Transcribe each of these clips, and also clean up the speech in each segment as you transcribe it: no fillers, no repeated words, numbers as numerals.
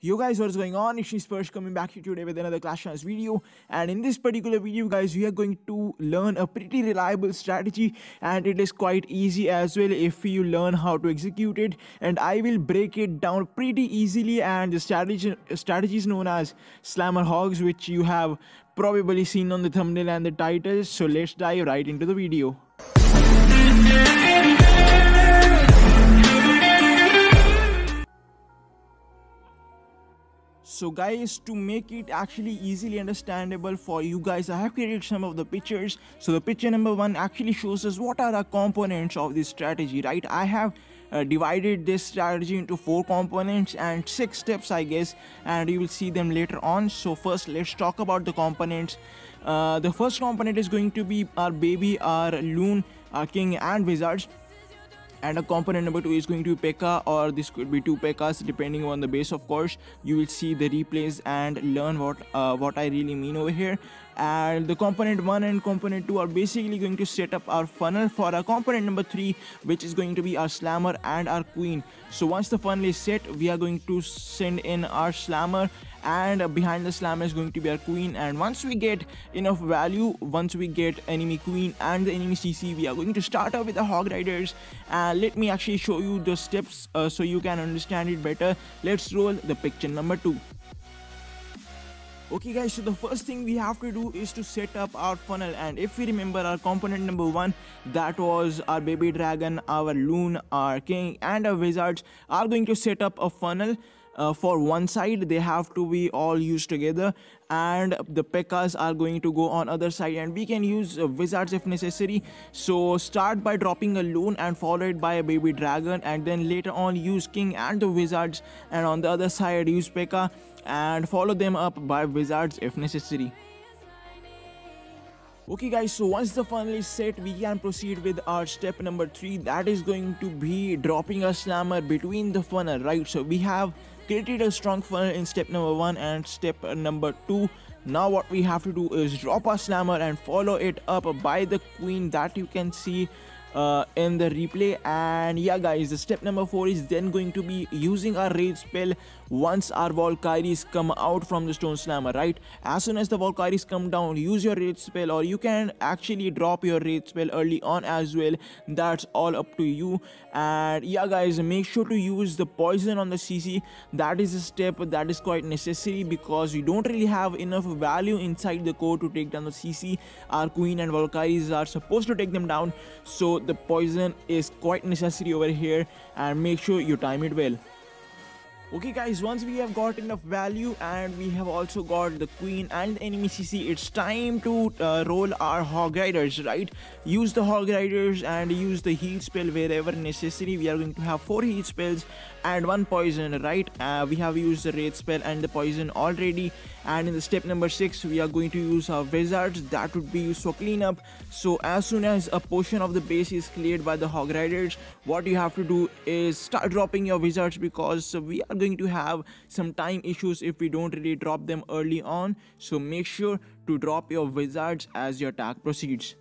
Yo guys, what's going on? It's Sparsh coming back here today with another Clash Royale video. And in this particular video guys, we are going to learn a pretty reliable strategy, and it is quite easy as well if you learn how to execute it. And I will break it down pretty easily, and the strategy is known as SLAMMER HOGS, which you have probably seen on the thumbnail and the title. So let's dive right into the video. So guys, to make it actually easily understandable for you guys, I have created some of the pictures. So the picture number 1 actually shows us what are the components of this strategy, right? I have divided this strategy into 4 components and 6 steps, I guess, and you will see them later on. So first, let's talk about the components. The first component is going to be our baby, our loon, our king and wizards. And a component number 2 is going to be P.E.K.K.A, or this could be 2 P.E.K.K.As depending on the base, of course. You will see the replays and learn what I really mean over here. And the component 1 and component 2 are basically going to set up our funnel for our component number 3, which is going to be our slammer and our queen. So once the funnel is set, we are going to send in our slammer, and behind the slammer is going to be our queen. And once we get enough value, once we get enemy queen and the enemy CC, we are going to start off with the hog riders. Let me actually show you the steps so you can understand it better. Let's roll the picture number 2. Okay guys, so the first thing we have to do is to set up our funnel. And if we remember our component number 1, that was our baby dragon, our loon, our king and our wizards are going to set up a funnel. For one side, they have to be all used together, and the P.E.K.K.As are going to go on other side, and we can use wizards if necessary. So start by dropping a loon and follow it by a baby dragon, and then later on use king and the wizards, and on the other side use P.E.K.K.A and follow them up by wizards if necessary. Okay guys, so once the funnel is set, we can proceed with our step number 3. That is going to be dropping a slammer between the funnel, right? So we have created a strong funnel in step number 1 and step number 2. Now what we have to do is drop a slammer and follow it up by the queen that you can see in the replay. And yeah guys, the step number 4 is then going to be using our raid spell once our Valkyries come out from the stone slammer, right? As soon as the Valkyries come down, use your raid spell, or you can actually drop your raid spell early on as well. That's all up to you. And yeah guys, make sure to use the poison on the CC. That is a step that is quite necessary because we don't really have enough value inside the core to take down the CC. Our queen and Valkyries are supposed to take them down, so the poison is quite necessary over here, and make sure you time it well. Okay guys, once we have got enough value and we have also got the queen and the enemy CC, it's time to roll our hog riders, right? Use the hog riders and use the heal spell wherever necessary. We are going to have 4 heal spells and 1 poison, right? We have used the raid spell and the poison already. And in the step number 6, we are going to use our wizards. That would be used for cleanup. So as soon as a portion of the base is cleared by the hog riders, what you have to do is start dropping your wizards, because we are going to have some time issues if we don't really drop them early on. So make sure to drop your wizards as your attack proceeds.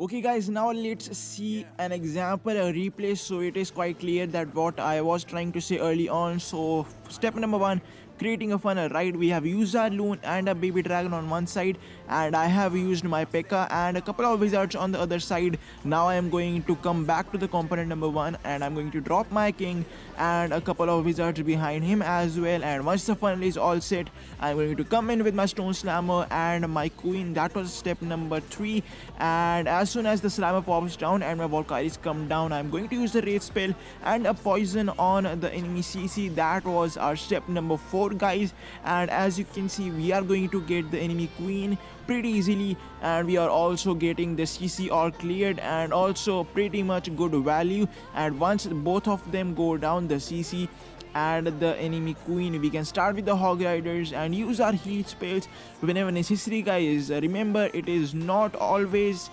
Okay guys, now let's see an example, a replay, so it is quite clear that what I was trying to say early on. So step number 1, creating a funnel, right? We have used our loon and a baby dragon on one side, and I have used my P.E.K.K.A and a couple of wizards on the other side. Now I am going to come back to the component number 1, and I'm going to drop my king and a couple of wizards behind him as well. And once the funnel is all set, I'm going to come in with my stone slammer and my queen. That was step number 3. And as soon as the slammer pops down and my Valkyries come down, I'm going to use the raid spell and a poison on the enemy CC. That was our step number 4 guys. And as you can see, we are going to get the enemy queen pretty easily, and we are also getting the CC all cleared and also pretty much good value. And once both of them go down, the CC and the enemy queen, we can start with the hog riders and use our heal spells whenever necessary guys. Remember, it is not always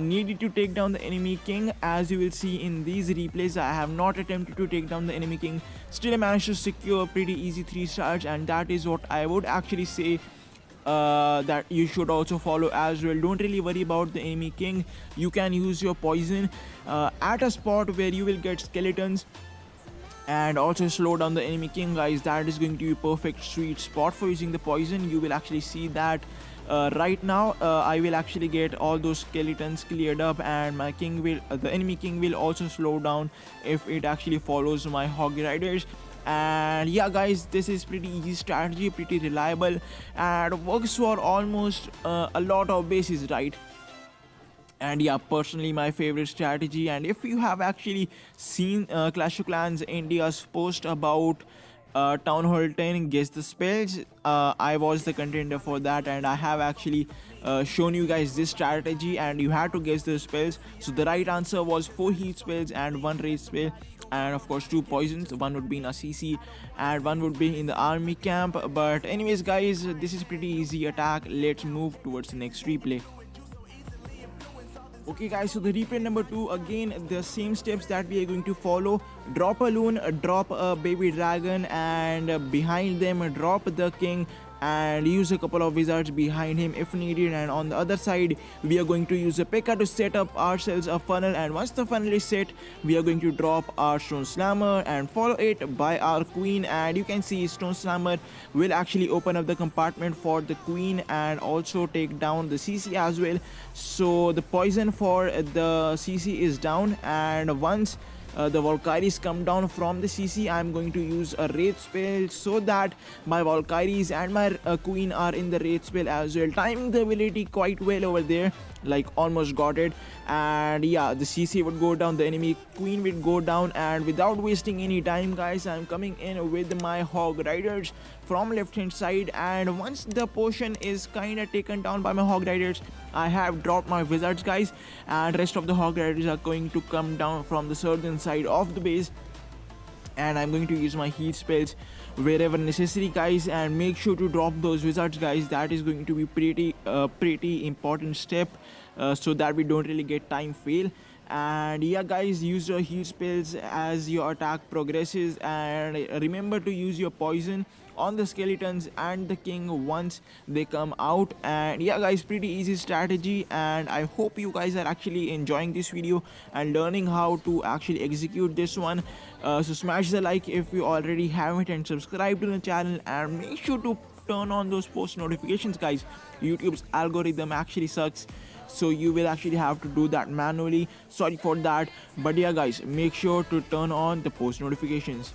needed to take down the enemy king. As you will see in these replays, I have not attempted to take down the enemy king, still I managed to secure pretty easy 3 stars, and that is what I would actually say that you should also follow as well. Don't really worry about the enemy king. You can use your poison at a spot where you will get skeletons and also slow down the enemy king, guys. That is going to be perfect sweet spot for using the poison. You will actually see that right now I will actually get all those skeletons cleared up, and my king will the enemy king will also slow down if it actually follows my hog riders. And yeah guys, this is pretty easy strategy, pretty reliable, and works for almost a lot of bases, right? And yeah, personally my favorite strategy. And if you have actually seen Clash of Clans India's post about Town Hall 10 guess the spells, I was the contender for that, and I have actually shown you guys this strategy, and you had to guess the spells. So the right answer was 4 heat spells and 1 rage spell, and of course 2 poisons. One would be in a CC and one would be in the army camp. But anyways guys, this is pretty easy attack. Let's move towards the next replay. Okay guys, so the replay number 2, again the same steps that we are going to follow. Drop a loon, drop a baby dragon, and behind them drop the king, and use a couple of wizards behind him if needed. And on the other side we are going to use a P.E.K.K.A to set up ourselves a funnel, and once the funnel is set we are going to drop our stone slammer and follow it by our queen. And you can see stone slammer will actually open up the compartment for the queen and also take down the CC as well. So the poison for the CC is down, and once the Valkyries come down from the CC, I'm going to use a Wraith spell so that my Valkyries and my Queen are in the Wraith spell as well. Timing the ability quite well over there, like almost got it. And yeah, the CC would go down, the enemy Queen would go down, and without wasting any time guys, I'm coming in with my Hog Riders from left hand side. And once the potion is kinda taken down by my Hog Riders, I have dropped my wizards guys, and rest of the Hog Riders are going to come down from the southern side of the base, and I'm going to use my heat spells wherever necessary guys. And make sure to drop those wizards guys, that is going to be pretty important step, so that we don't really get time fail. And yeah guys, use your heat spells as your attack progresses, and remember to use your poison on the skeletons and the king once they come out. And yeah guys, pretty easy strategy, and I hope you guys are actually enjoying this video and learning how to actually execute this one. So smash the like if you already haven't, and subscribe to the channel, and make sure to turn on those post notifications guys. YouTube's algorithm actually sucks, so you will actually have to do that manually. Sorry for that, but yeah guys, make sure to turn on the post notifications.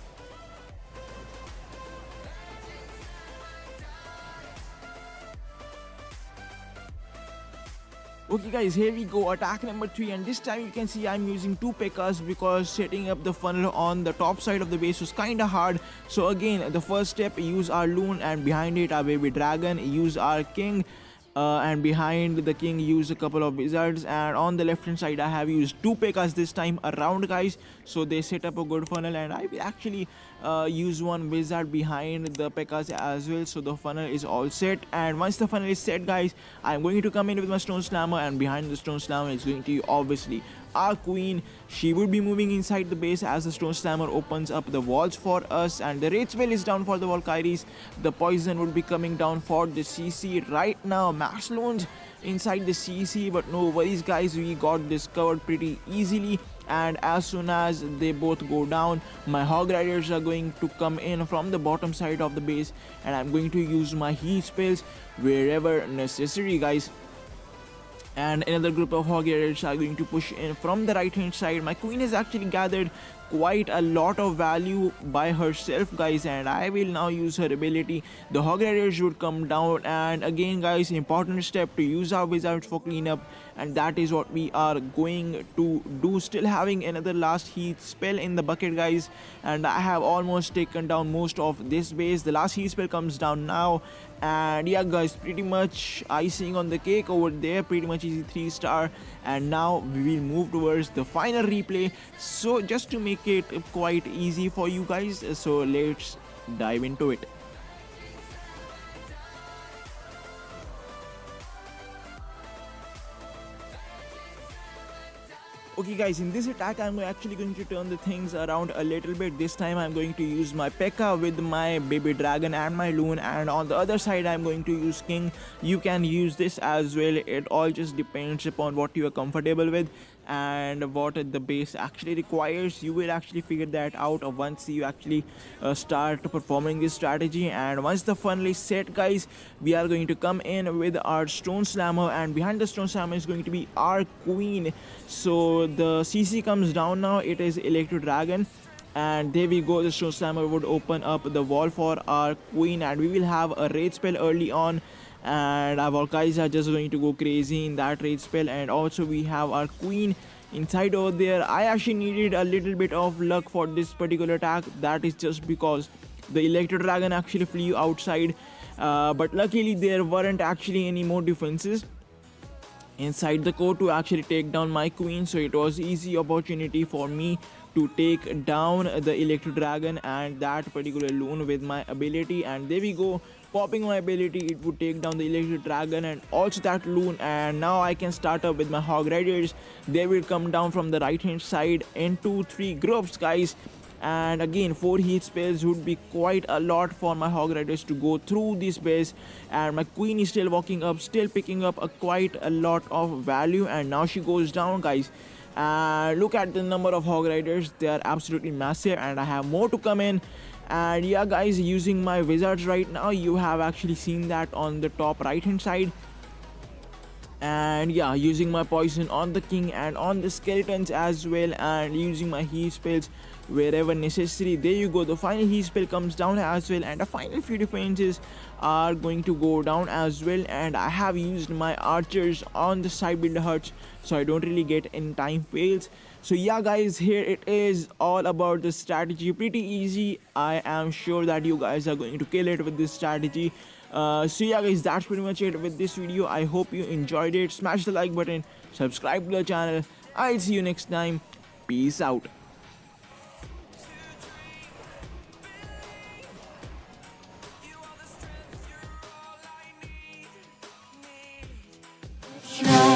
Okay guys, here we go, attack number 3, and this time you can see I'm using 2 P.E.K.K.As because setting up the funnel on the top side of the base was kinda hard. So again, the first step, use our loon, and behind it our baby dragon. Use our king, and behind the king use a couple of wizards. And on the left hand side I have used 2 P.E.K.K.As this time around guys, so they set up a good funnel. And I will actually use one wizard behind the P.E.K.K.As as well, so the funnel is all set. And once the funnel is set guys, I'm going to come in with my stone slammer, and behind the stone slammer is going to be obviously our queen. She would be moving inside the base as the stone slammer opens up the walls for us, and the rage spell is down for the Valkyries. The poison would be coming down for the CC. Right now max loans inside the CC, but no worries guys, we got this covered pretty easily. And as soon as they both go down, my Hog Riders are going to come in from the bottom side of the base, and I'm going to use my heat spells wherever necessary guys. And another group of Hog Riders are going to push in from the right hand side. My queen has actually gathered quite a lot of value by herself guys, and I will now use her ability. The Hog Riders would come down, and again guys, important step to use our wizards for cleanup, and that is what we are going to do. Still having another last heat spell in the bucket guys, and I have almost taken down most of this base. The last heat spell comes down now, and yeah guys, pretty much icing on the cake over there, pretty much easy 3-star. And now we will move towards the final replay, so just to make it quite easy for you guys, so let's dive into it. Okay guys, in this attack I'm actually going to turn the things around a little bit. This time I'm going to use my P.E.K.K.A with my baby dragon and my loon, and on the other side I'm going to use king. You can use this as well, it all just depends upon what you are comfortable with. and what the base actually requires. You will actually figure that out once you actually start performing this strategy. And once the funnel is set, guys, we are going to come in with our stone slammer, and behind the stone slammer is going to be our queen. So the CC comes down now, it is electro dragon, and there we go. The stone slammer would open up the wall for our queen, and we will have a raid spell early on, and our guys are just going to go crazy in that raid spell. And also we have our queen inside over there. I actually needed a little bit of luck for this particular attack. That is just because the electro dragon actually flew outside, but luckily there weren't actually any more defenses inside the core to actually take down my queen. So it was easy opportunity for me to take down the electro dragon and that particular loon with my ability. And there we go, popping my ability, it would take down the electro dragon and also that loon. And now I can start up with my hog riders. They will come down from the right hand side into 3 groups, guys. And again, 4 heat spells would be quite a lot for my hog riders to go through this base. And my queen is still walking up, still picking up quite a lot of value, and now she goes down, guys. Look at the number of hog riders, they are absolutely massive, and I have more to come in. And yeah, guys, using my wizards right now, you have actually seen that on the top right hand side. And yeah, using my poison on the king and on the skeletons as well, and using my heat spells wherever necessary. There you go, the final heat spell comes down as well, and the final few defenses are going to go down as well. And I have used my archers on the side builder huts, so I don't really get any time fails. So yeah, guys, here it is, all about the strategy. Pretty easy. I am sure that you guys are going to kill it with this strategy. So yeah, guys, that's pretty much it with this video. I hope you enjoyed it. Smash the like button, subscribe to the channel. I'll see you next time. Peace out. Yeah.